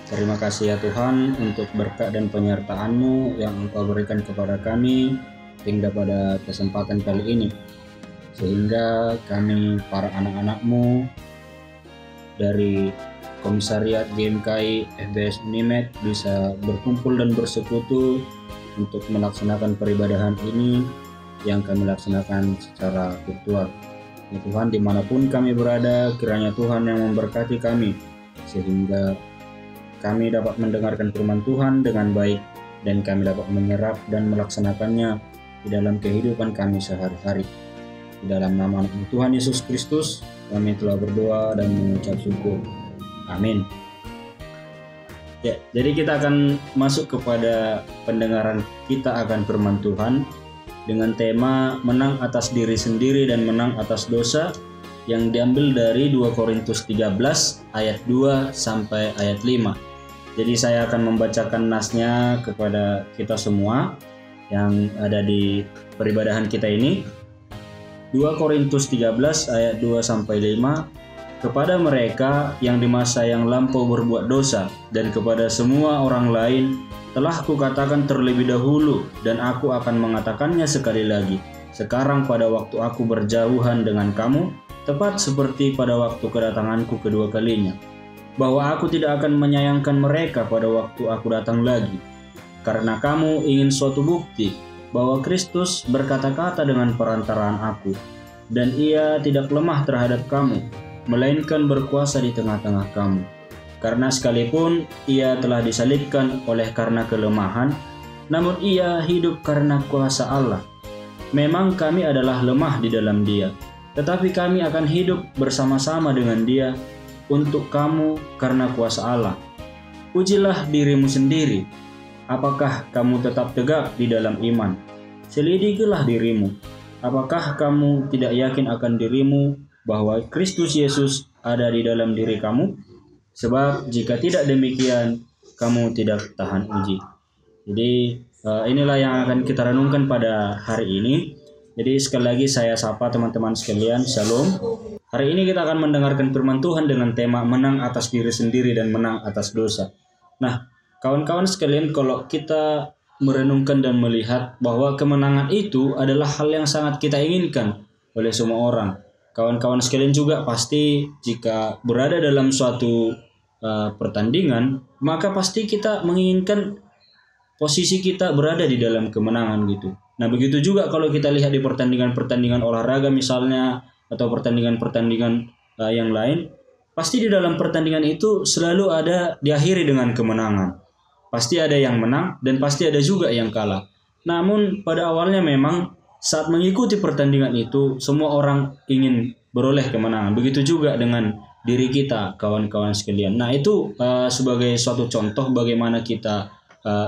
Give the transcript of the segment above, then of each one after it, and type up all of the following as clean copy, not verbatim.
Terima kasih ya Tuhan untuk berkat dan penyertaan-Mu yang Engkau berikan kepada kami hingga pada kesempatan kali ini. Sehingga kami para anak-anak-Mu dari Komisariat GMKI FBS Unimed bisa berkumpul dan bersekutu untuk melaksanakan peribadahan ini yang kami laksanakan secara virtual. Ya Tuhan, dimanapun kami berada, kiranya Tuhan yang memberkati kami sehingga kami dapat mendengarkan firman Tuhan dengan baik dan kami dapat menyerap dan melaksanakannya di dalam kehidupan kami sehari-hari. Di dalam nama Tuhan Yesus Kristus kami telah berdoa dan mengucap syukur. Amin. Ya, jadi kita akan masuk kepada pendengaran kita akan firman Tuhan dengan tema menang atas diri sendiri dan menang atas dosa yang diambil dari 2 Korintus 13 ayat 2 sampai ayat 5. Jadi saya akan membacakan nasnya kepada kita semua yang ada di peribadahan kita ini. 2 Korintus 13 ayat 2 sampai 5. Kepada mereka yang di masa yang lampau berbuat dosa dan kepada semua orang lain telah kukatakan terlebih dahulu dan aku akan mengatakannya sekali lagi. Sekarang pada waktu aku berjauhan dengan kamu, tepat seperti pada waktu kedatanganku kedua kalinya, bahwa aku tidak akan menyayangkan mereka pada waktu aku datang lagi. Karena kamu ingin suatu bukti bahwa Kristus berkata-kata dengan perantaraan aku, dan ia tidak lemah terhadap kamu, melainkan berkuasa di tengah-tengah kamu. Karena sekalipun ia telah disalibkan oleh karena kelemahan, namun ia hidup karena kuasa Allah. Memang kami adalah lemah di dalam dia, tetapi kami akan hidup bersama-sama dengan dia untuk kamu karena kuasa Allah. Ujilah dirimu sendiri, apakah kamu tetap tegak di dalam iman? Selidikilah dirimu, apakah kamu tidak yakin akan dirimu bahwa Kristus Yesus ada di dalam diri kamu? Sebab jika tidak demikian, kamu tidak tahan uji. Jadi inilah yang akan kita renungkan pada hari ini. Jadi sekali lagi saya sapa teman-teman sekalian, Shalom. Hari ini kita akan mendengarkan firman Tuhan dengan tema menang atas diri sendiri dan menang atas dosa. Nah, kawan-kawan sekalian, kalau kita merenungkan dan melihat bahwa kemenangan itu adalah hal yang sangat kita inginkan oleh semua orang. Kawan-kawan sekalian juga pasti jika berada dalam suatu pertandingan, maka pasti kita menginginkan posisi kita berada di dalam kemenangan gitu. Nah, begitu juga kalau kita lihat di pertandingan-pertandingan olahraga misalnya, atau pertandingan-pertandingan yang lain, pasti di dalam pertandingan itu selalu ada diakhiri dengan kemenangan. Pasti ada yang menang dan pasti ada juga yang kalah. Namun pada awalnya memang saat mengikuti pertandingan itu semua orang ingin beroleh kemenangan. Begitu juga dengan diri kita, kawan-kawan sekalian. Nah, itu sebagai suatu contoh bagaimana kita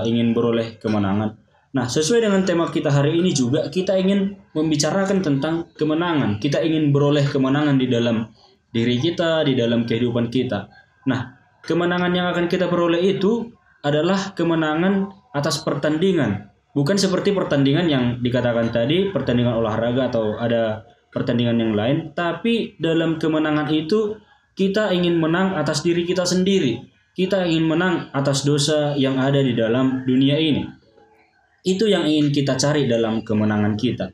ingin beroleh kemenangan. Nah, sesuai dengan tema kita hari ini juga, kita ingin membicarakan tentang kemenangan. Kita ingin beroleh kemenangan di dalam diri kita, di dalam kehidupan kita. Nah, kemenangan yang akan kita peroleh itu adalah kemenangan atas pertandingan. Bukan seperti pertandingan yang dikatakan tadi, pertandingan olahraga atau ada pertandingan yang lain. Tapi dalam kemenangan itu, kita ingin menang atas diri kita sendiri. Kita ingin menang atas dosa yang ada di dalam dunia ini. Itu yang ingin kita cari dalam kemenangan kita.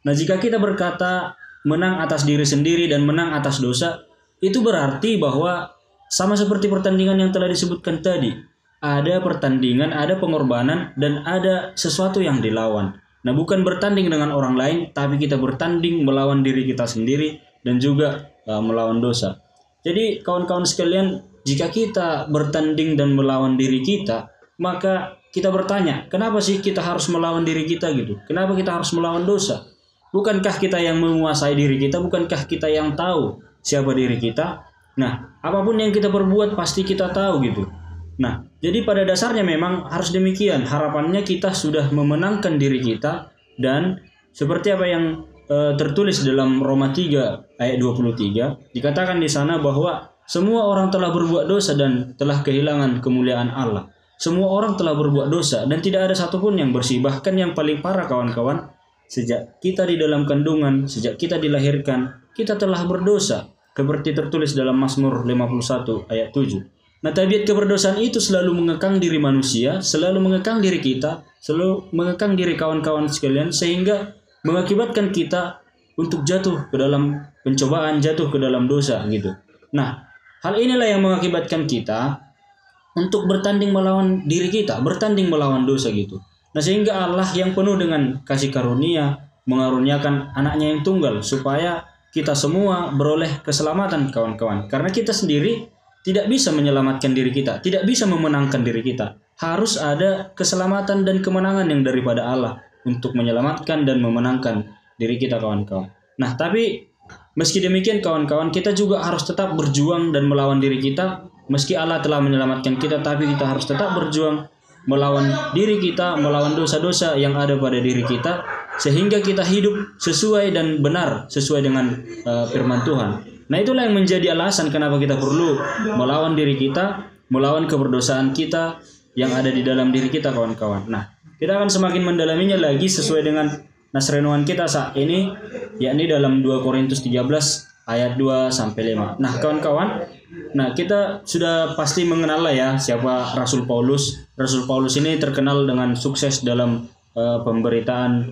Nah, jika kita berkata menang atas diri sendiri dan menang atas dosa, itu berarti bahwa sama seperti pertandingan yang telah disebutkan tadi. Ada pertandingan, ada pengorbanan, dan ada sesuatu yang dilawan. Nah, bukan bertanding dengan orang lain, tapi kita bertanding melawan diri kita sendiri dan juga melawan dosa. Jadi kawan-kawan sekalian, jika kita bertanding dan melawan diri kita, maka kita bertanya, kenapa sih kita harus melawan diri kita gitu? Kenapa kita harus melawan dosa? Bukankah kita yang menguasai diri kita? Bukankah kita yang tahu siapa diri kita? Nah, apapun yang kita perbuat pasti kita tahu gitu. Nah, jadi pada dasarnya memang harus demikian. Harapannya kita sudah memenangkan diri kita, dan seperti apa yang tertulis dalam Roma 3 ayat 23, dikatakan di sana bahwa semua orang telah berbuat dosa dan telah kehilangan kemuliaan Allah. Semua orang telah berbuat dosa dan tidak ada satupun yang bersih. Bahkan yang paling parah kawan-kawan, sejak kita di dalam kandungan, sejak kita dilahirkan, kita telah berdosa. Seperti tertulis dalam Mazmur 51 ayat 7. Nah, tabiat keberdosaan itu selalu mengekang diri manusia, selalu mengekang diri kita, selalu mengekang diri kawan-kawan sekalian, sehingga mengakibatkan kita untuk jatuh ke dalam pencobaan, jatuh ke dalam dosa gitu. Nah, hal inilah yang mengakibatkan kita untuk bertanding melawan diri kita, bertanding melawan dosa gitu. Nah, sehingga Allah yang penuh dengan kasih karunia mengaruniakan anaknya yang tunggal supaya kita semua beroleh keselamatan kawan-kawan. Karena kita sendiri tidak bisa menyelamatkan diri kita, tidak bisa memenangkan diri kita. Harus ada keselamatan dan kemenangan yang daripada Allah untuk menyelamatkan dan memenangkan diri kita kawan-kawan. Nah, tapi meski demikian kawan-kawan, kita juga harus tetap berjuang dan melawan diri kita. Meski Allah telah menyelamatkan kita, tapi kita harus tetap berjuang melawan diri kita, melawan dosa-dosa yang ada pada diri kita, sehingga kita hidup sesuai dan benar sesuai dengan firman Tuhan. Nah, itulah yang menjadi alasan kenapa kita perlu melawan diri kita, melawan keberdosaan kita yang ada di dalam diri kita kawan-kawan. Nah, kita akan semakin mendalaminya lagi sesuai dengan nas renungan kita saat ini, yakni dalam 2 Korintus 13 ayat 2-5. Nah, kawan-kawan, kita sudah pasti mengenal lah ya siapa Rasul Paulus. Rasul Paulus ini terkenal dengan sukses dalam pemberitaan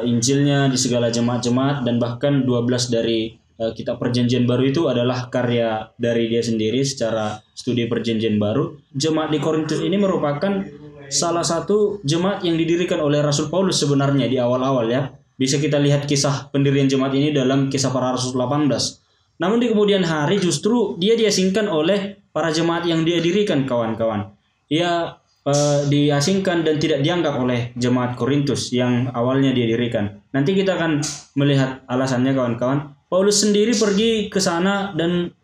Injilnya di segala jemaat-jemaat, dan bahkan 12 dari kitab Perjanjian Baru itu adalah karya dari dia sendiri secara studi Perjanjian Baru. Jemaat di Korintus ini merupakan salah satu jemaat yang didirikan oleh Rasul Paulus sebenarnya di awal-awal ya. Bisa kita lihat kisah pendirian jemaat ini dalam Kisah Para Rasul 18. Namun di kemudian hari justru dia diasingkan oleh para jemaat yang dia dirikan kawan-kawan. Ia diasingkan dan tidak dianggap oleh jemaat Korintus yang awalnya dia dirikan. Nanti kita akan melihat alasannya kawan-kawan. Paulus sendiri pergi ke sana dan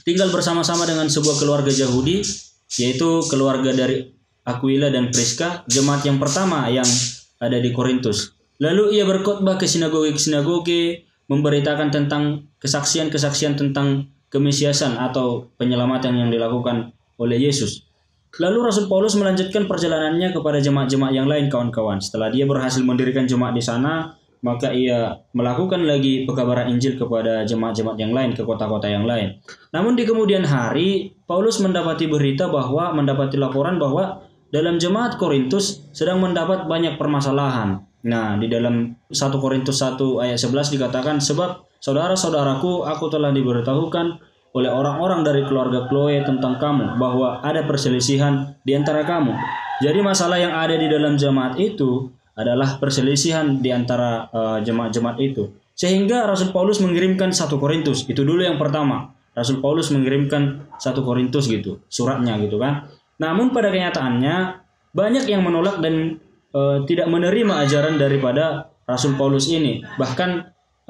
tinggal bersama-sama dengan sebuah keluarga Yahudi, yaitu keluarga dari Aquila dan Priska, jemaat yang pertama yang ada di Korintus. Lalu ia berkhotbah ke sinagoge, memberitakan tentang kesaksian-kesaksian tentang kemesiasan atau penyelamatan yang dilakukan oleh Yesus. Lalu Rasul Paulus melanjutkan perjalanannya kepada jemaat-jemaat yang lain kawan-kawan. Setelah dia berhasil mendirikan jemaat di sana, maka ia melakukan lagi pekabaran Injil kepada jemaat-jemaat yang lain, ke kota-kota yang lain. Namun di kemudian hari, Paulus mendapati laporan bahwa dalam jemaat Korintus sedang mendapat banyak permasalahan. Nah, di dalam 1 Korintus 1 ayat 11 dikatakan, sebab saudara-saudaraku, aku telah diberitahukan oleh orang-orang dari keluarga Chloe tentang kamu, bahwa ada perselisihan di antara kamu. Jadi masalah yang ada di dalam jemaat itu adalah perselisihan di antara jemaat-jemaat itu. Sehingga Rasul Paulus mengirimkan 1 Korintus. Itu dulu yang pertama. Rasul Paulus mengirimkan 1 Korintus gitu, suratnya gitu kan. Namun pada kenyataannya banyak yang menolak dan tidak menerima ajaran daripada Rasul Paulus ini. Bahkan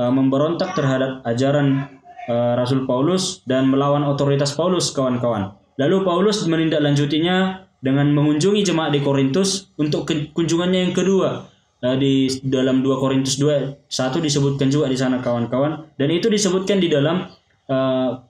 memberontak terhadap ajaran Rasul Paulus dan melawan otoritas Paulus kawan-kawan. Lalu Paulus menindaklanjutinya dengan mengunjungi jemaat di Korintus untuk kunjungannya yang kedua. Di dalam 2 Korintus 2:1 disebutkan juga di sana kawan-kawan, dan itu disebutkan di dalam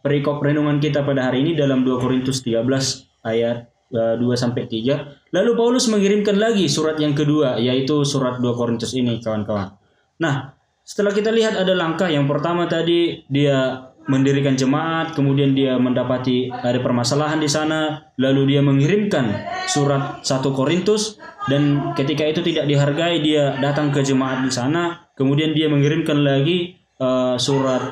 perikop renungan kita pada hari ini dalam 2 Korintus 13 ayat 2-3. Lalu Paulus mengirimkan lagi surat yang kedua, yaitu surat 2 Korintus ini kawan-kawan. Nah, setelah kita lihat ada langkah yang pertama tadi, dia mendirikan jemaat, kemudian dia mendapati ada permasalahan di sana, lalu dia mengirimkan surat 1 Korintus, dan ketika itu tidak dihargai, dia datang ke jemaat di sana, kemudian dia mengirimkan lagi surat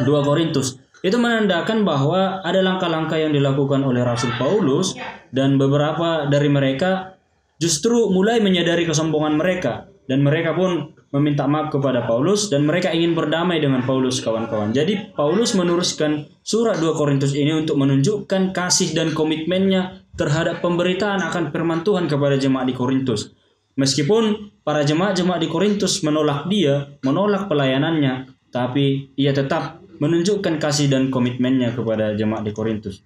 2 Korintus. Itu menandakan bahwa ada langkah-langkah yang dilakukan oleh Rasul Paulus, dan beberapa dari mereka justru mulai menyadari kesombongan mereka, dan mereka pun meminta maaf kepada Paulus, dan mereka ingin berdamai dengan Paulus kawan-kawan. Jadi Paulus meneruskan surat 2 Korintus ini untuk menunjukkan kasih dan komitmennya terhadap pemberitaan akan firman Tuhan kepada jemaat di Korintus. Meskipun para jemaat-jemaat di Korintus menolak dia, menolak pelayanannya, tapi ia tetap menunjukkan kasih dan komitmennya kepada jemaat di Korintus.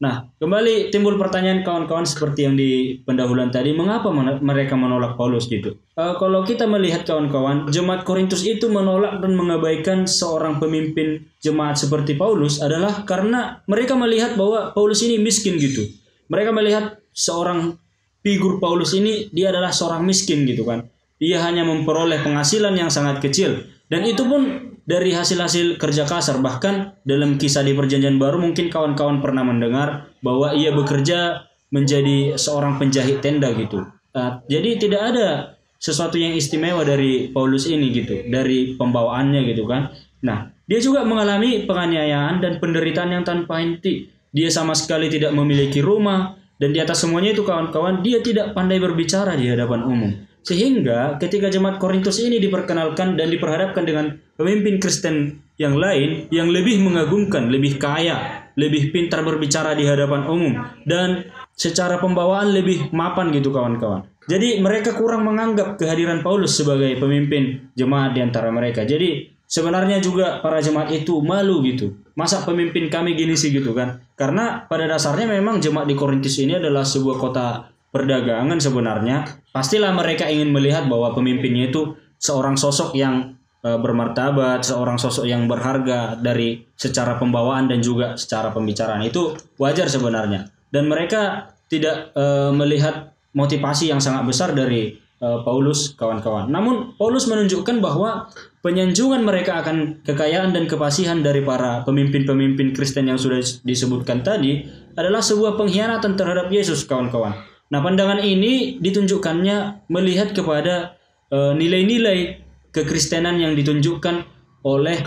Nah, kembali timbul pertanyaan kawan-kawan seperti yang di pendahuluan tadi, mengapa mereka menolak Paulus gitu? Kalau kita melihat kawan-kawan, jemaat Korintus itu menolak dan mengabaikan seorang pemimpin jemaat seperti Paulus adalah karena mereka melihat bahwa Paulus ini miskin gitu. Mereka melihat seorang figur Paulus ini, dia adalah seorang miskin gitu kan. Dia hanya memperoleh penghasilan yang sangat kecil, dan itu pun dari hasil-hasil kerja kasar. Bahkan dalam kisah di Perjanjian Baru, mungkin kawan-kawan pernah mendengar bahwa ia bekerja menjadi seorang penjahit tenda gitu. Jadi tidak ada sesuatu yang istimewa dari Paulus ini gitu, dari pembawaannya gitu kan. Nah, dia juga mengalami penganiayaan dan penderitaan yang tanpa henti. Dia sama sekali tidak memiliki rumah, dan di atas semuanya itu kawan-kawan, dia tidak pandai berbicara di hadapan umum. Sehingga ketika jemaat Korintus ini diperkenalkan dan diperhadapkan dengan pemimpin Kristen yang lain yang lebih mengagumkan, lebih kaya, lebih pintar berbicara di hadapan umum, dan secara pembawaan lebih mapan gitu kawan-kawan. Jadi mereka kurang menganggap kehadiran Paulus sebagai pemimpin jemaat di antara mereka. Jadi sebenarnya juga para jemaat itu malu gitu. Masa pemimpin kami gini sih gitu kan. Karena pada dasarnya memang jemaat di Korintus ini adalah sebuah kota perdagangan sebenarnya. Pastilah mereka ingin melihat bahwa pemimpinnya itu seorang sosok yang bermartabat, seorang sosok yang berharga dari secara pembawaan dan juga secara pembicaraan. Itu wajar sebenarnya. Dan mereka tidak melihat motivasi yang sangat besar dari Paulus kawan-kawan. Namun Paulus menunjukkan bahwa penyanjungan mereka akan kekayaan dan kefasihan dari para pemimpin-pemimpin Kristen yang sudah disebutkan tadi adalah sebuah pengkhianatan terhadap Yesus kawan-kawan. Nah, pandangan ini ditunjukkannya melihat kepada nilai-nilai kekristenan yang ditunjukkan oleh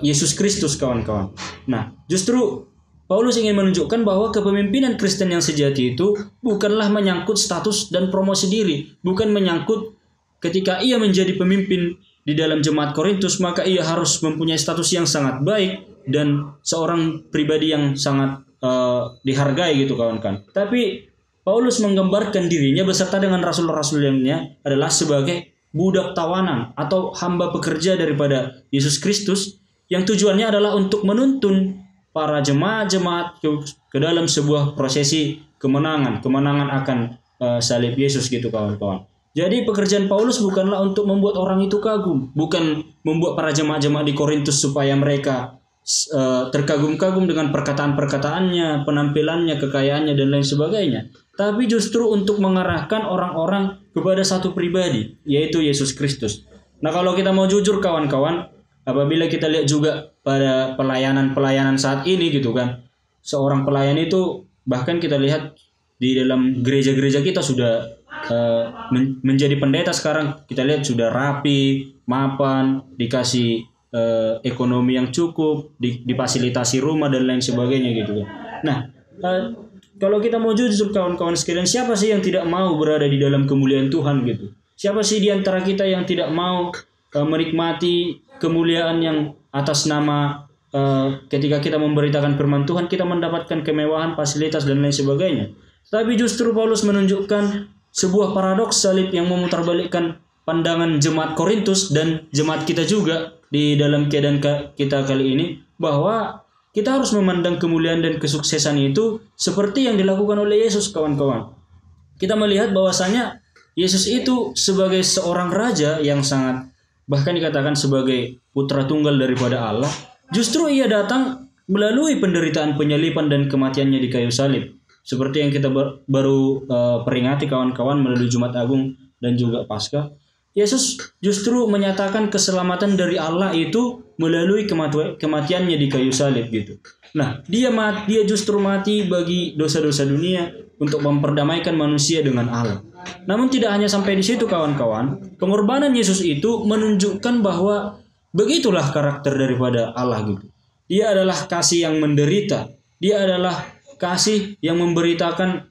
Yesus Kristus kawan-kawan. Nah, justru Paulus ingin menunjukkan bahwa kepemimpinan Kristen yang sejati itu bukanlah menyangkut status dan promosi diri, bukan menyangkut ketika ia menjadi pemimpin di dalam jemaat Korintus maka ia harus mempunyai status yang sangat baik dan seorang pribadi yang sangat dihargai gitu kawan-kawan. Tapi Paulus menggambarkan dirinya beserta dengan rasul-rasul lainnya adalah sebagai budak tawanan atau hamba pekerja daripada Yesus Kristus yang tujuannya adalah untuk menuntun para jemaat-jemaat ke dalam sebuah prosesi kemenangan akan salib Yesus gitu kawan-kawan. Jadi pekerjaan Paulus bukanlah untuk membuat orang itu kagum, bukan membuat para jemaat-jemaat di Korintus supaya mereka terkagum-kagum dengan perkataan-perkataannya, penampilannya, kekayaannya dan lain sebagainya. Tapi justru untuk mengarahkan orang-orang kepada satu pribadi, yaitu Yesus Kristus. Nah, kalau kita mau jujur kawan-kawan, apabila kita lihat juga pada pelayanan-pelayanan saat ini gitu kan, seorang pelayan itu bahkan kita lihat di dalam gereja-gereja kita sudah menjadi pendeta sekarang, kita lihat sudah rapi, mapan, dikasih ekonomi yang cukup, difasilitasi rumah dan lain sebagainya gitu kan. Nah, kalau kita mau jujur kawan-kawan sekalian, siapa sih yang tidak mau berada di dalam kemuliaan Tuhan gitu? Siapa sih di antara kita yang tidak mau menikmati kemuliaan yang atas nama ketika kita memberitakan firman Tuhan kita mendapatkan kemewahan, fasilitas dan lain sebagainya. Tapi justru Paulus menunjukkan sebuah paradoks salib yang memutarbalikkan pandangan jemaat Korintus dan jemaat kita juga di dalam keadaan kita kali ini, bahwa kita harus memandang kemuliaan dan kesuksesan itu seperti yang dilakukan oleh Yesus kawan-kawan. Kita melihat bahwasanya Yesus itu sebagai seorang raja yang sangat, bahkan dikatakan sebagai putra tunggal daripada Allah, justru ia datang melalui penderitaan penyaliban dan kematiannya di kayu salib. Seperti yang kita baru peringati kawan-kawan melalui Jumat Agung dan juga Paskah. Yesus justru menyatakan keselamatan dari Allah itu melalui kematiannya di kayu salib gitu. Nah, dia justru mati bagi dosa-dosa dunia untuk memperdamaikan manusia dengan Allah. Namun tidak hanya sampai di situ kawan-kawan, pengorbanan Yesus itu menunjukkan bahwa begitulah karakter daripada Allah gitu. Dia adalah kasih yang menderita. Dia adalah kasih yang memberitakan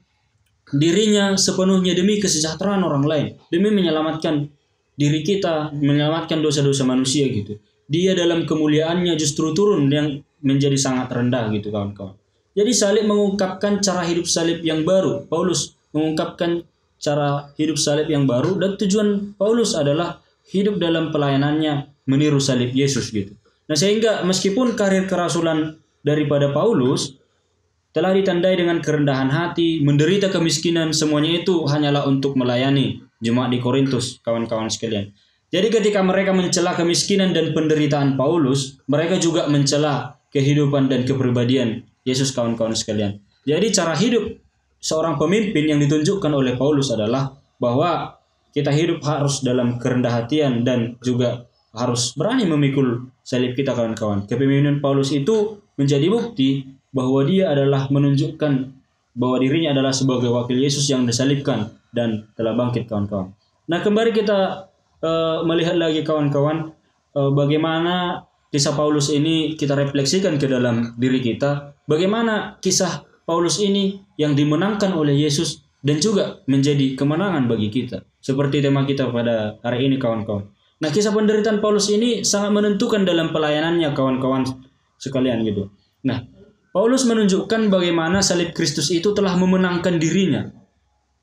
dirinya sepenuhnya demi kesejahteraan orang lain, demi menyelamatkan diri kita, menyelamatkan dosa-dosa manusia gitu. Dia dalam kemuliaannya justru turun yang menjadi sangat rendah gitu kawan-kawan. Jadi salib mengungkapkan cara hidup salib yang baru. Paulus mengungkapkan cara hidup salib yang baru, dan tujuan Paulus adalah hidup dalam pelayanannya meniru salib Yesus gitu. Nah, sehingga meskipun karir kerasulan daripada Paulus telah ditandai dengan kerendahan hati, menderita kemiskinan, semuanya itu hanyalah untuk melayani jemaat di Korintus, kawan-kawan sekalian. Jadi ketika mereka mencela kemiskinan dan penderitaan Paulus, mereka juga mencela kehidupan dan kepribadian Yesus, kawan-kawan sekalian. Jadi cara hidup seorang pemimpin yang ditunjukkan oleh Paulus adalah bahwa kita hidup harus dalam kerendah hatian dan juga harus berani memikul salib kita, kawan-kawan. Kepemimpinan Paulus itu menjadi bukti bahwa dia adalah menunjukkan bahwa dirinya adalah sebagai wakil Yesus yang disalibkan dan telah bangkit, kawan-kawan. Nah, kembali kita melihat lagi, kawan-kawan, bagaimana kisah Paulus ini kita refleksikan ke dalam diri kita. Bagaimana kisah Paulus ini yang dimenangkan oleh Yesus dan juga menjadi kemenangan bagi kita. Seperti tema kita pada hari ini, kawan-kawan. Nah, kisah penderitaan Paulus ini sangat menentukan dalam pelayanannya, kawan-kawan sekalian gitu. Nah, Paulus menunjukkan bagaimana salib Kristus itu telah memenangkan dirinya.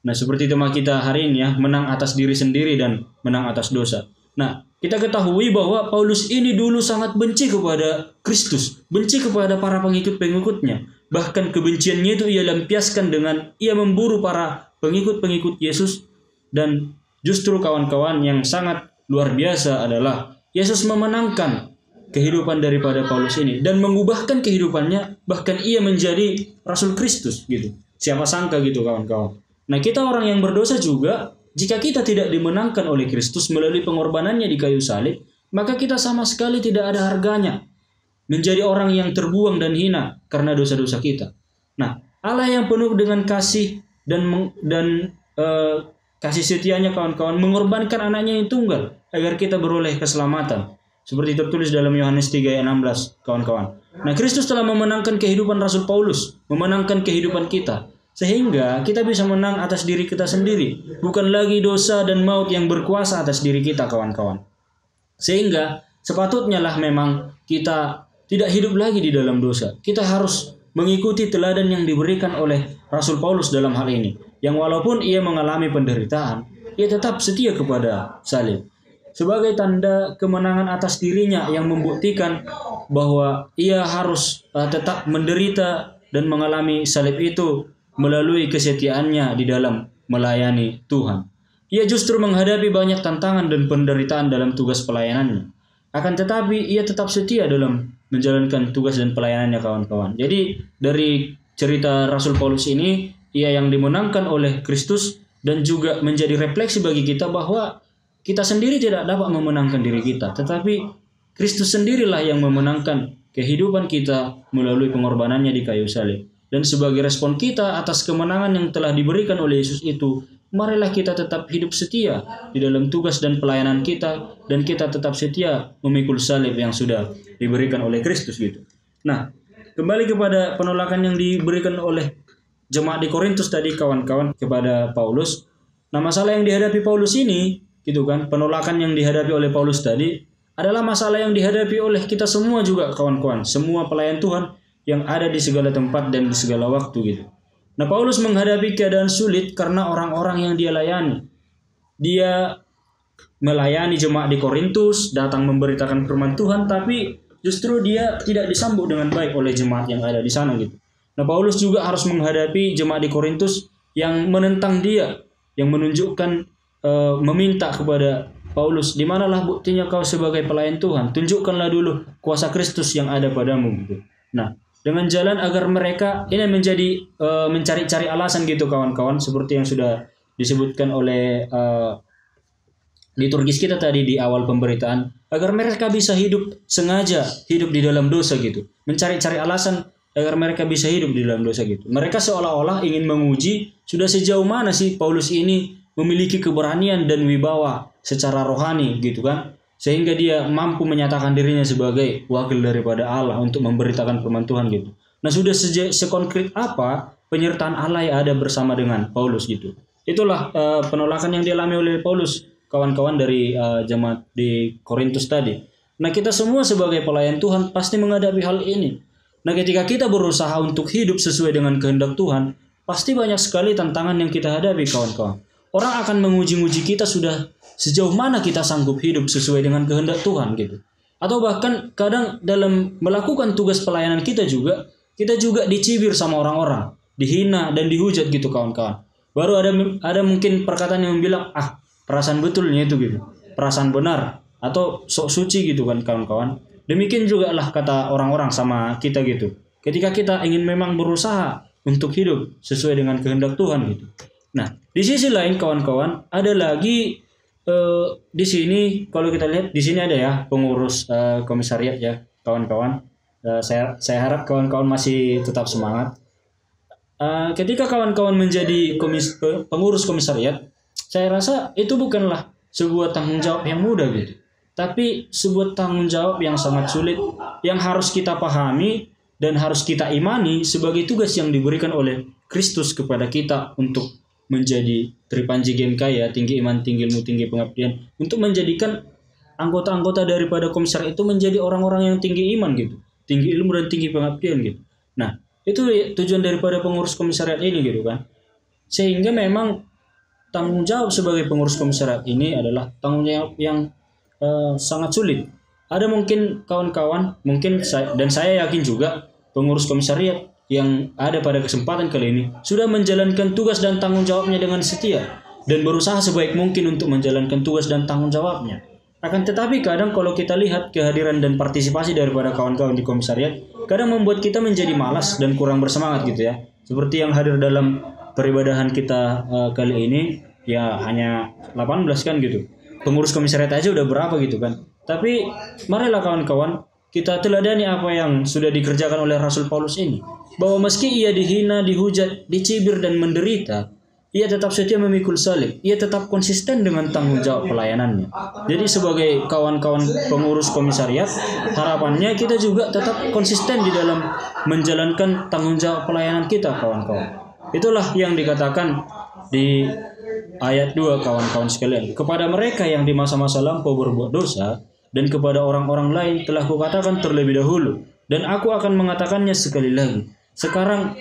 Nah, seperti tema kita hari ini ya, menang atas diri sendiri dan menang atas dosa. Nah, kita ketahui bahwa Paulus ini dulu sangat benci kepada Kristus, benci kepada para pengikut-pengikutnya. Bahkan kebenciannya itu ia lampiaskan dengan ia memburu para pengikut-pengikut Yesus. Dan justru, kawan-kawan, yang sangat luar biasa adalah Yesus memenangkan kehidupan daripada Paulus ini dan mengubahkan kehidupannya, bahkan ia menjadi Rasul Kristus gitu. Siapa sangka gitu, kawan-kawan. Nah, kita orang yang berdosa juga, jika kita tidak dimenangkan oleh Kristus melalui pengorbanannya di kayu salib, maka kita sama sekali tidak ada harganya, menjadi orang yang terbuang dan hina karena dosa-dosa kita. Nah, Allah yang penuh dengan kasih dan kasih setianya, kawan-kawan, mengorbankan anaknya yang tunggal agar kita beroleh keselamatan. Seperti tertulis dalam Yohanes 3 ayat 16, kawan-kawan. Nah, Kristus telah memenangkan kehidupan Rasul Paulus, memenangkan kehidupan kita. Sehingga kita bisa menang atas diri kita sendiri. Bukan lagi dosa dan maut yang berkuasa atas diri kita, kawan-kawan. Sehingga sepatutnya lah memang kita tidak hidup lagi di dalam dosa. Kita harus mengikuti teladan yang diberikan oleh Rasul Paulus dalam hal ini. Yang walaupun ia mengalami penderitaan, ia tetap setia kepada salib. Sebagai tanda kemenangan atas dirinya yang membuktikan bahwa ia harus tetap menderita dan mengalami salib itu melalui kesetiaannya di dalam melayani Tuhan. Ia justru menghadapi banyak tantangan dan penderitaan dalam tugas pelayanannya. Akan tetapi ia tetap setia dalam menjalankan tugas dan pelayanannya, kawan-kawan. Jadi dari cerita Rasul Paulus ini, ia yang dimenangkan oleh Kristus dan juga menjadi refleksi bagi kita bahwa kita sendiri tidak dapat memenangkan diri kita, tetapi Kristus sendirilah yang memenangkan kehidupan kita melalui pengorbanannya di kayu salib. Dan sebagai respon kita atas kemenangan yang telah diberikan oleh Yesus itu, marilah kita tetap hidup setia di dalam tugas dan pelayanan kita, dan kita tetap setia memikul salib yang sudah diberikan oleh Kristus gitu. Nah, kembali kepada penolakan yang diberikan oleh jemaat di Korintus tadi, kawan-kawan, kepada Paulus. Nah, masalah yang dihadapi Paulus ini gitu kan, penolakan yang dihadapi oleh Paulus tadi adalah masalah yang dihadapi oleh kita semua juga, kawan-kawan, semua pelayan Tuhan yang ada di segala tempat dan di segala waktu gitu. Nah, Paulus menghadapi keadaan sulit karena orang-orang yang dia layani. Dia melayani jemaat di Korintus, datang memberitakan firman Tuhan, tapi justru dia tidak disambut dengan baik oleh jemaat yang ada di sana gitu. Nah, Paulus juga harus menghadapi jemaat di Korintus yang menentang dia, yang menunjukkan meminta kepada Paulus, di manalah buktinya kau sebagai pelayan Tuhan? Tunjukkanlah dulu kuasa Kristus yang ada padamu gitu. Nah, dengan jalan agar mereka ini menjadi mencari-cari alasan gitu, kawan-kawan, seperti yang sudah disebutkan oleh liturgis kita tadi di awal pemberitaan, agar mereka bisa hidup sengaja hidup di dalam dosa gitu, mencari-cari alasan agar mereka bisa hidup di dalam dosa gitu. Mereka seolah-olah ingin menguji sudah sejauh mana sih Paulus ini memiliki keberanian dan wibawa secara rohani gitu kan, sehingga dia mampu menyatakan dirinya sebagai wakil daripada Allah untuk memberitakan firman Tuhan gitu. Nah, sudah sekonkret apa penyertaan Allah yang ada bersama dengan Paulus gitu. Itulah penolakan yang dialami oleh Paulus, kawan-kawan, dari jemaat di Korintus tadi. Nah, kita semua sebagai pelayan Tuhan pasti menghadapi hal ini. Nah, ketika kita berusaha untuk hidup sesuai dengan kehendak Tuhan, pasti banyak sekali tantangan yang kita hadapi, kawan-kawan. Orang akan menguji-uji kita sudah sejauh mana kita sanggup hidup sesuai dengan kehendak Tuhan gitu. Atau bahkan kadang dalam melakukan tugas pelayanan kita juga dicibir sama orang-orang, dihina dan dihujat gitu, kawan-kawan. Baru ada mungkin perkataan yang bilang, perasaan betulnya itu gitu, perasaan benar, atau sok suci gitu kan, kawan-kawan. Demikian juga lah kata orang-orang sama kita gitu. Ketika kita ingin memang berusaha untuk hidup sesuai dengan kehendak Tuhan gitu. Nah, di sisi lain, kawan-kawan, ada lagi di sini kalau kita lihat di sini ada ya pengurus komisariat ya, kawan-kawan. Saya harap kawan-kawan masih tetap semangat. Ketika kawan-kawan menjadi pengurus komisariat, saya rasa itu bukanlah sebuah tanggung jawab yang mudah gitu, tapi sebuah tanggung jawab yang sangat sulit, yang harus kita pahami dan harus kita imani sebagai tugas yang diberikan oleh Kristus kepada kita untuk menjadi Tripanji Gemkaya, tinggi iman, tinggi ilmu, tinggi pengabdian, untuk menjadikan anggota-anggota daripada komisariat itu menjadi orang-orang yang tinggi iman gitu, tinggi ilmu dan tinggi pengabdian gitu. Nah, itu tujuan daripada pengurus komisariat ini gitu kan. Sehingga memang tanggung jawab sebagai pengurus komisariat ini adalah tanggung jawab yang sangat sulit. Ada mungkin kawan-kawan, saya yakin juga pengurus komisariat yang ada pada kesempatan kali ini sudah menjalankan tugas dan tanggung jawabnya dengan setia dan berusaha sebaik mungkin untuk menjalankan tugas dan tanggung jawabnya. Akan tetapi kadang kalau kita lihat kehadiran dan partisipasi daripada kawan-kawan di komisariat, kadang membuat kita menjadi malas dan kurang bersemangat gitu ya. Seperti yang hadir dalam peribadahan kita kali ini, ya hanya 18 kan gitu. Pengurus komisariat aja udah berapa gitu kan. Tapi marilah kawan-kawan, kita teladani apa yang sudah dikerjakan oleh Rasul Paulus ini. Bahwa meski ia dihina, dihujat, dicibir dan menderita, ia tetap setia memikul salib. Ia tetap konsisten dengan tanggung jawab pelayanannya. Jadi sebagai kawan-kawan pengurus komisariat, harapannya kita juga tetap konsisten di dalam menjalankan tanggung jawab pelayanan kita, kawan-kawan. Itulah yang dikatakan di ayat 2, kawan-kawan sekalian. Kepada mereka yang di masa-masa lampau berbuat dosa, dan kepada orang-orang lain telah kukatakan terlebih dahulu, dan aku akan mengatakannya sekali lagi. Sekarang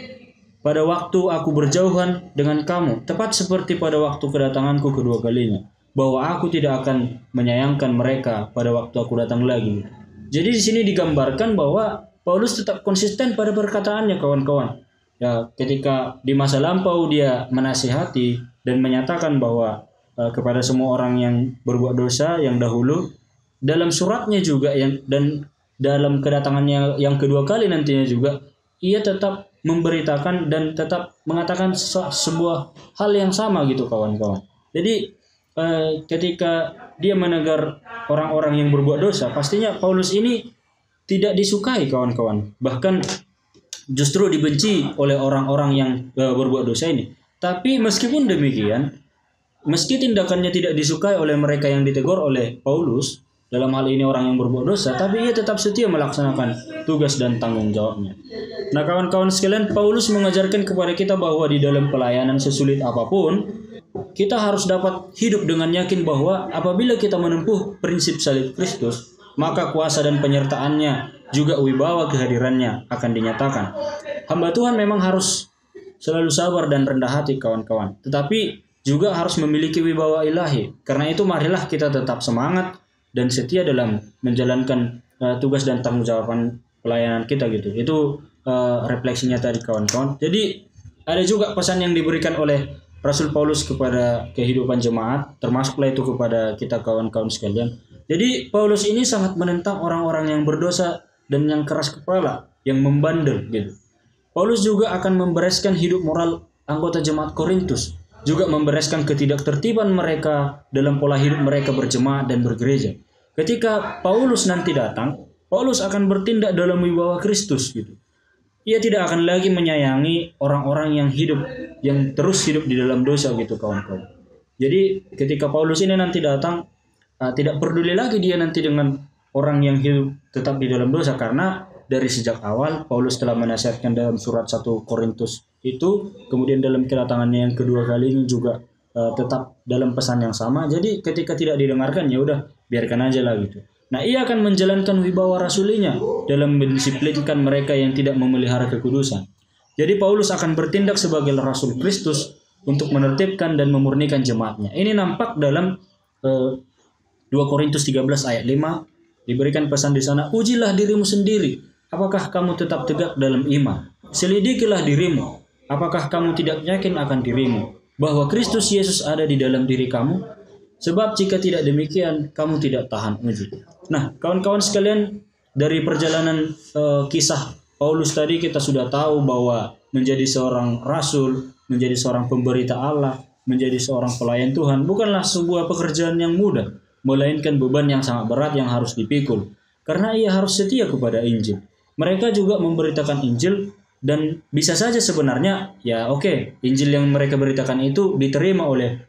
pada waktu aku berjauhan dengan kamu, tepat seperti pada waktu kedatanganku kedua kalinya, bahwa aku tidak akan menyayangkan mereka pada waktu aku datang lagi. Jadi di sini digambarkan bahwa Paulus tetap konsisten pada perkataannya, kawan-kawan. Ya, ketika di masa lampau dia menasihati dan menyatakan bahwa kepada semua orang yang berbuat dosa yang dahulu, dalam suratnya juga dan dalam kedatangannya yang kedua kali nantinya juga, ia tetap memberitakan dan tetap mengatakan sebuah hal yang sama gitu, kawan-kawan. Jadi ketika dia menegur orang-orang yang berbuat dosa, pastinya Paulus ini tidak disukai, kawan-kawan. Bahkan justru dibenci oleh orang-orang yang berbuat dosa ini. Tapi meskipun demikian, meski tindakannya tidak disukai oleh mereka yang ditegur oleh Paulus, dalam hal ini orang yang berbuat dosa, tapi ia tetap setia melaksanakan tugas dan tanggung jawabnya. Nah, kawan-kawan sekalian, Paulus mengajarkan kepada kita bahwa di dalam pelayanan sesulit apapun, kita harus dapat hidup dengan yakin bahwa apabila kita menempuh prinsip salib Kristus, maka kuasa dan penyertaannya juga wibawa kehadirannya akan dinyatakan. Hamba Tuhan memang harus selalu sabar dan rendah hati, kawan-kawan, tetapi juga harus memiliki wibawa ilahi. Karena itu marilah kita tetap semangat dan setia dalam menjalankan tugas dan tanggung jawab pelayanan kita gitu. Itu refleksinya tadi, kawan-kawan. Jadi ada juga pesan yang diberikan oleh Rasul Paulus kepada kehidupan jemaat, termasuklah itu kepada kita, kawan-kawan sekalian. Jadi Paulus ini sangat menentang orang-orang yang berdosa dan yang keras kepala, yang membandel gitu. Paulus juga akan membereskan hidup moral anggota jemaat Korintus, juga membereskan ketidaktertiban mereka dalam pola hidup mereka berjemaat dan bergereja. Ketika Paulus nanti datang, Paulus akan bertindak dalam wibawa Kristus gitu. Ia tidak akan lagi menyayangi orang-orang yang terus hidup di dalam dosa gitu, kawan-kawan. Jadi ketika Paulus ini nanti datang, tidak peduli lagi dia nanti dengan orang yang hidup tetap di dalam dosa, karena dari sejak awal Paulus telah menasihatkan dalam surat 1 Korintus itu, kemudian dalam kedatangannya yang kedua kali ini juga tetap dalam pesan yang sama. Jadi ketika tidak didengarkan, ya udah biarkan aja lah gitu. Nah, ia akan menjalankan wibawa rasulinya dalam mendisiplinkan mereka yang tidak memelihara kekudusan. Jadi Paulus akan bertindak sebagai Rasul Kristus untuk menertibkan dan memurnikan jemaatnya. Ini nampak dalam 2 Korintus 13 ayat 5, diberikan pesan di sana, ujilah dirimu sendiri, apakah kamu tetap tegak dalam iman. Selidikilah dirimu, apakah kamu tidak yakin akan dirimu, bahwa Kristus Yesus ada di dalam diri kamu? Sebab jika tidak demikian, kamu tidak tahan uji. Nah, kawan-kawan sekalian, dari perjalanan kisah Paulus tadi kita sudah tahu bahwa menjadi seorang rasul, menjadi seorang pemberita Allah, menjadi seorang pelayan Tuhan bukanlah sebuah pekerjaan yang mudah, melainkan beban yang sangat berat yang harus dipikul. Karena ia harus setia kepada Injil. mereka juga memberitakan Injil, dan bisa saja sebenarnya ya oke, Injil yang mereka beritakan itu diterima oleh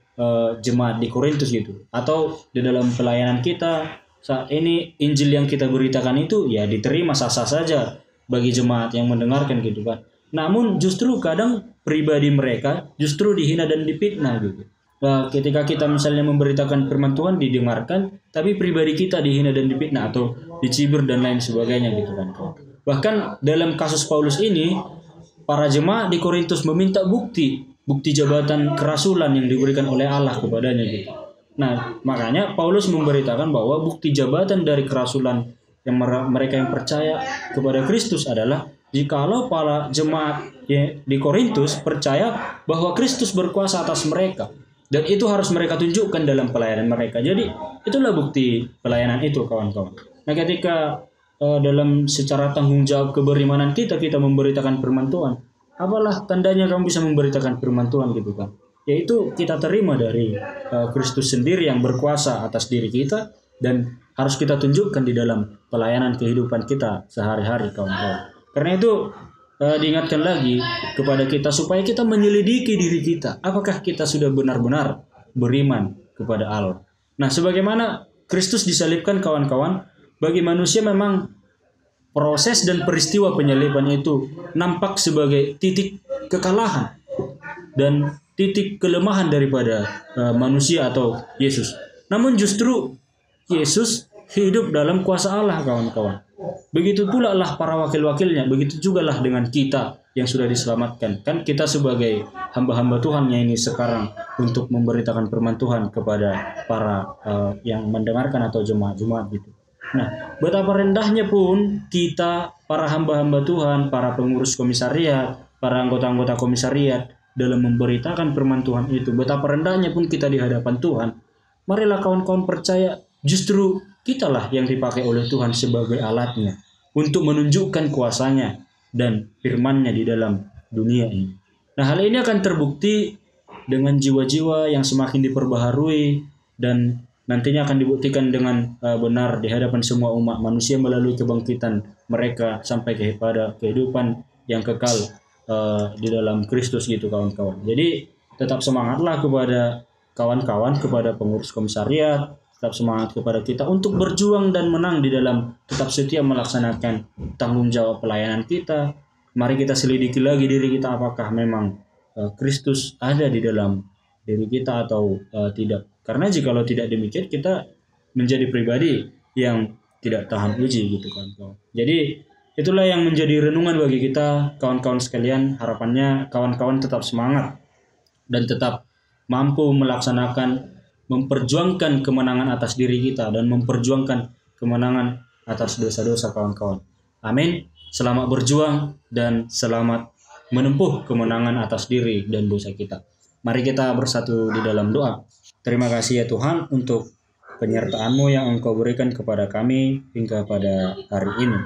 jemaat di Korintus gitu, atau di dalam pelayanan kita saat ini Injil yang kita beritakan itu ya diterima sah-sah saja bagi jemaat yang mendengarkan gitu kan. Namun justru kadang pribadi mereka justru dihina dan difitnah gitu. Nah, ketika kita misalnya memberitakan firman Tuhan didengarkan, tapi pribadi kita dihina dan difitnah atau dicibir dan lain sebagainya gitu kan. Bahkan dalam kasus Paulus ini, para jemaat di Korintus meminta bukti jabatan kerasulan yang diberikan oleh Allah kepadanya gitu. Nah, makanya Paulus memberitakan bahwa bukti jabatan dari kerasulan yang mereka yang percaya kepada Kristus adalah jikalau para jemaat di Korintus percaya bahwa Kristus berkuasa atas mereka, dan itu harus mereka tunjukkan dalam pelayanan mereka. Jadi itulah bukti pelayanan itu, kawan-kawan. Nah, ketika dalam secara tanggung jawab keberimanan kita memberitakan firman Tuhan, apalah tandanya kamu bisa memberitakan firman Tuhan gitu kan? Yaitu kita terima dari Kristus sendiri yang berkuasa atas diri kita, dan harus kita tunjukkan di dalam pelayanan kehidupan kita sehari-hari, kawan-kawan. Karena itu diingatkan lagi kepada kita supaya kita menyelidiki diri kita, apakah kita sudah benar-benar beriman kepada Allah. Nah, sebagaimana Kristus disalibkan, kawan-kawan, bagi manusia memang proses dan peristiwa penyaliban itu nampak sebagai titik kekalahan dan titik kelemahan daripada manusia atau Yesus. Namun justru Yesus hidup dalam kuasa Allah, kawan-kawan. Begitu pula lah para wakil-wakilnya, begitu juga lah dengan kita yang sudah diselamatkan. Kan kita sebagai hamba-hamba Tuhan yang ini sekarang untuk memberitakan firman Tuhan kepada para yang mendengarkan atau jemaat-jemaat gitu. Nah, betapa rendahnya pun kita, para hamba-hamba Tuhan, para pengurus komisariat, para anggota-anggota komisariat dalam memberitakan firman Tuhan itu, betapa rendahnya pun kita di hadapan Tuhan. Marilah kawan-kawan percaya, justru kitalah yang dipakai oleh Tuhan sebagai alatnya untuk menunjukkan kuasanya dan firman-Nya di dalam dunia ini. Nah, hal ini akan terbukti dengan jiwa-jiwa yang semakin diperbaharui dan nantinya akan dibuktikan dengan benar di hadapan semua umat manusia melalui kebangkitan mereka sampai kepada kehidupan yang kekal di dalam Kristus gitu, kawan-kawan. Jadi tetap semangatlah kepada kawan-kawan, kepada pengurus komisariat, tetap semangat kepada kita untuk berjuang dan menang di dalam tetap setia melaksanakan tanggung jawab pelayanan kita. Mari kita selidiki lagi diri kita, apakah memang Kristus ada di dalam diri kita atau tidak. Karena jikalau tidak demikian, kita menjadi pribadi yang tidak tahan uji gitu, kawan-kawan. Jadi itulah yang menjadi renungan bagi kita, kawan-kawan sekalian. Harapannya kawan-kawan tetap semangat dan tetap mampu melaksanakan, memperjuangkan kemenangan atas diri kita dan memperjuangkan kemenangan atas dosa-dosa, kawan-kawan. Amin. Selamat berjuang dan selamat menempuh kemenangan atas diri dan dosa kita. Mari kita bersatu di dalam doa. Terima kasih ya Tuhan untuk penyertaan-Mu yang Engkau berikan kepada kami hingga pada hari ini.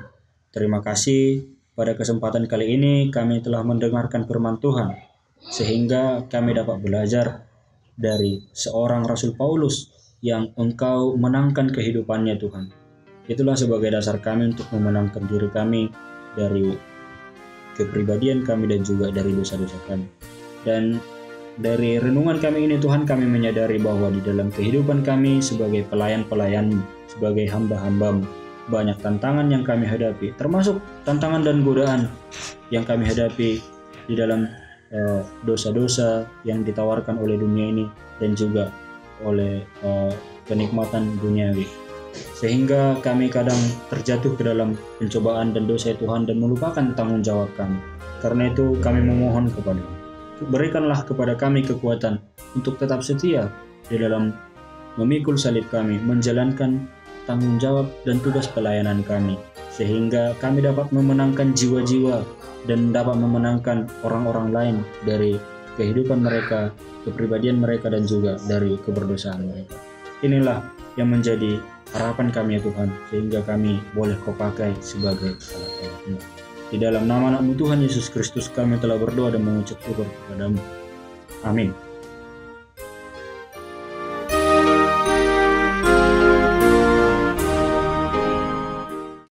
Terima kasih pada kesempatan kali ini kami telah mendengarkan firman Tuhan, sehingga kami dapat belajar dari seorang Rasul Paulus yang Engkau menangkan kehidupannya, Tuhan. Itulah sebagai dasar kami untuk memenangkan diri kami dari kepribadian kami dan juga dari dosa-dosa kami. Dan dari renungan kami ini Tuhan, kami menyadari bahwa di dalam kehidupan kami sebagai pelayan-pelayan, sebagai hamba-hamba-Mu, banyak tantangan yang kami hadapi, termasuk tantangan dan godaan yang kami hadapi di dalam dosa-dosa yang ditawarkan oleh dunia ini dan juga oleh kenikmatan duniawi. Sehingga kami kadang terjatuh ke dalam pencobaan dan dosa Tuhan dan melupakan tanggung jawab kami. Karena itu kami memohon kepada-Mu, berikanlah kepada kami kekuatan untuk tetap setia di dalam memikul salib kami, menjalankan tanggung jawab dan tugas pelayanan kami, sehingga kami dapat memenangkan jiwa-jiwa dan dapat memenangkan orang-orang lain dari kehidupan mereka, kepribadian mereka, dan juga dari keberdosaan mereka. Inilah yang menjadi harapan kami ya Tuhan, sehingga kami boleh Kau pakai sebagai alat-alat-Mu. Di dalam nama anak-Mu Tuhan Yesus Kristus kami telah berdoa dan mengucap syukur kepada-Mu. Amin.